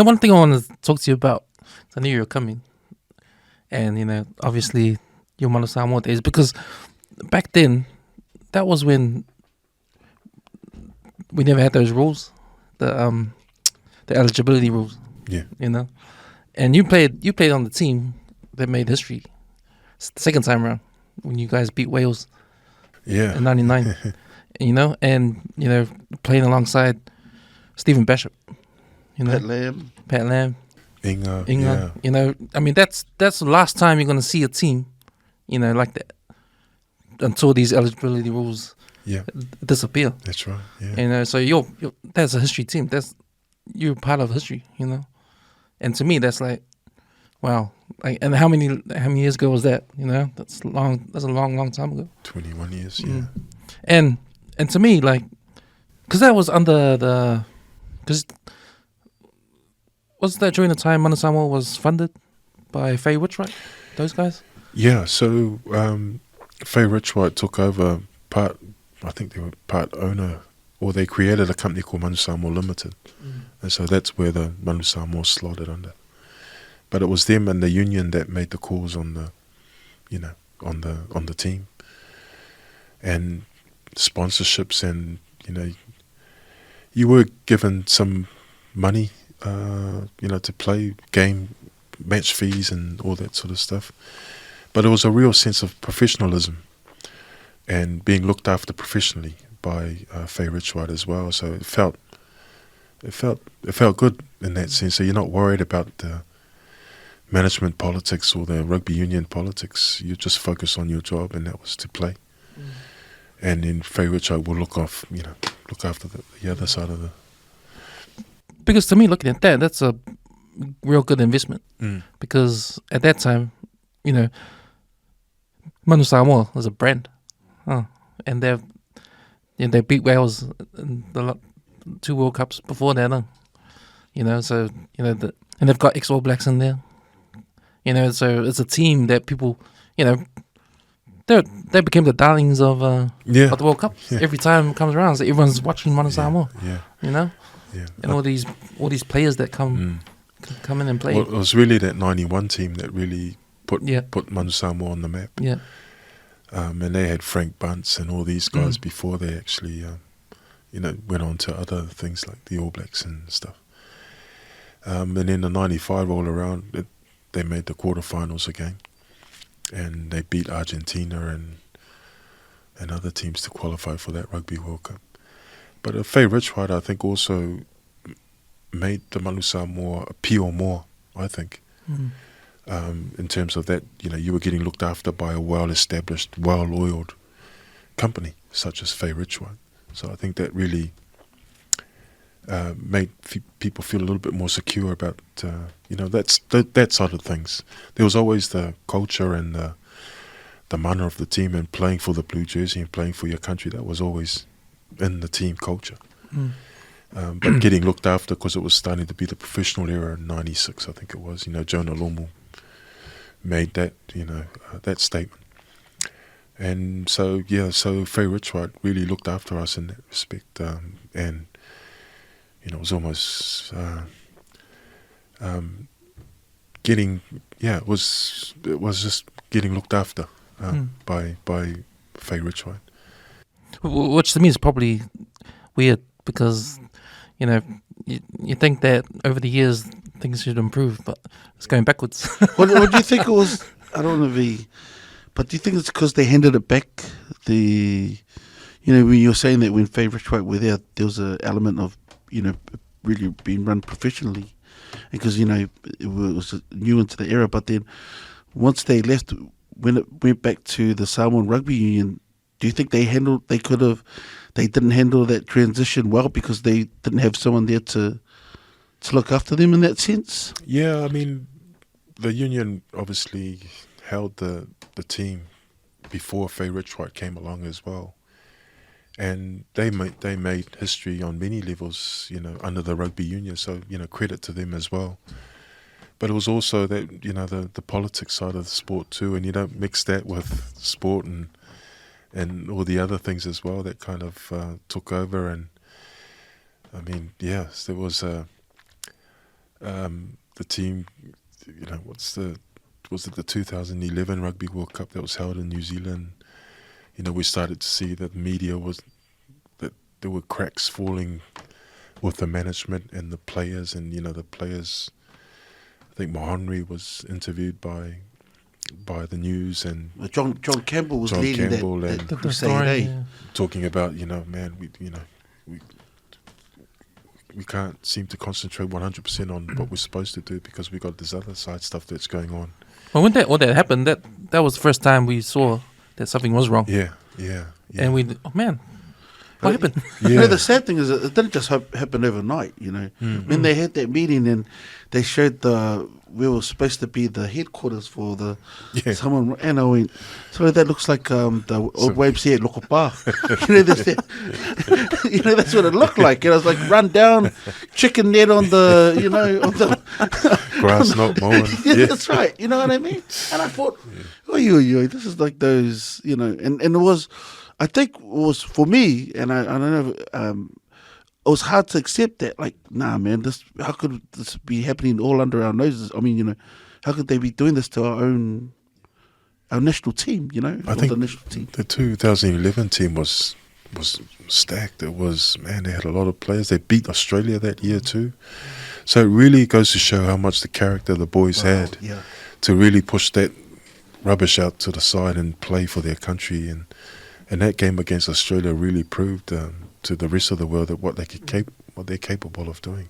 one thing I want to talk to you about, I knew you were coming, and obviously your Manu Samoa days, because back then, that was when we never had those rules, the eligibility rules. Yeah. And you played on the team that made history. It's the second time around when you guys beat Wales. Yeah. In '99. And playing alongside Stephen Bishop. Pat Lam. Inga. Yeah. I mean that's the last time you're gonna see a team, like that, until these eligibility rules disappear. That's right. Yeah. So you're that's a history team. You're part of history. And to me that's like, wow. Like, and how many years ago was that? That's long. That's a long time ago. 21 years. Yeah. And to me, like, because that was under because was that during the time Manu Samoa was funded by Faye Richwhite, those guys? Yeah. So Faye Richwhite took over part. I think they were part owner, or they created a company called Manu Samoa Limited, and so that's where the Manu Samoa slotted under. But it was them and the union that made the calls on the, on the team, and sponsorships, and you were given some money, to play game, match fees and all that sort of stuff. But it was a real sense of professionalism and being looked after professionally by Faye Richwhite as well. So it felt good in that sense. So you're not worried about the management politics or the rugby union politics. You just focus on your job, and that was to play. And then Faye Richwhite will look after the other side of the. Because to me, looking at that, that's a real good investment. Because at that time, Manu Samoa was a brand, and they beat Wales in the 2 World Cups before that. So and they've got ex-All Blacks in there. So it's a team that people, they became the darlings of the World Cup. Yeah. Every time it comes around, so everyone's watching Manu Samoa. Yeah. Yeah. And all these players that come in and play. Well, it was really that '91 team that really put Manu Samoa on the map. Yeah. And they had Frank Bunce and all these guys before they actually, went on to other things like the All Blacks and stuff. And then the '95 roll around, they made the quarterfinals again, and they beat Argentina and other teams to qualify for that Rugby World Cup. But Faye Richwhite, I think, also made the Manu Samoa appeal more, I think, in terms of that, you were getting looked after by a well-established, well-oiled company such as Faye Richwhite. So I think that really made people feel a little bit more secure about, that side of things. There was always the culture and the manner of the team, and playing for the blue jersey and playing for your country. That was always in the team culture. But getting looked after, because it was starting to be the professional era in '96, I think it was. Jonah Lomu made that, that statement. And so Faye Richwhite really looked after us in that respect, and it was almost it was just getting looked after by Faye Richwhite. Which to me is probably weird, because you think that over the years things should improve, but it's going backwards. What do you think it was? I don't want to be, but do you think it's because they handed it back? When you're saying that when Faye Richwhite were there was an element of really being run professionally, because it was new into the era. But then once they left, when it went back to the Samoan Rugby Union, do you think they didn't handle that transition well because they didn't have someone there to look after them in that sense? Yeah, I mean, the union obviously held the team before Faye Richwhite came along as well. And they made history on many levels, under the rugby union. So, credit to them as well. But it was also that, the politics side of the sport too, and you don't mix that with sport and all the other things as well that kind of took over. And I mean, yes, there was The team, was it the 2011 Rugby World Cup that was held in New Zealand? We started to see that that there were cracks falling with the management and the players, and the players. I think Mahonri was interviewed by the news, and John Campbell was leading that The crusade, story, eh? yeah. talking about man, we can't seem to concentrate 100% on what we're supposed to do because we got this other side stuff that's going on. Well, when that happened, that was the first time we saw that something was wrong. Yeah. And what happened? Yeah. The sad thing is that it didn't just happen overnight, When they had that meeting and they showed we were supposed to be the headquarters for someone, and I went, so that looks like the old YMCA at Lokopa. That's what it looked like. And I was like, run down, chicken net on the, on the grass not mowing. yeah, that's right. You know what I mean? And I thought, this is like those, and it was, I think it was for me, and I don't know, it was hard to accept that. Like, nah, man, how could this be happening all under our noses? I mean, how could they be doing this to our national team? I think the national team. The 2011 team was stacked. It was, man, they had a lot of players. They beat Australia that year too. So it really goes to show how much the character the boys had to really push that rubbish out to the side and play for their country. And that game against Australia really proved to the rest of the world that what they're capable of doing.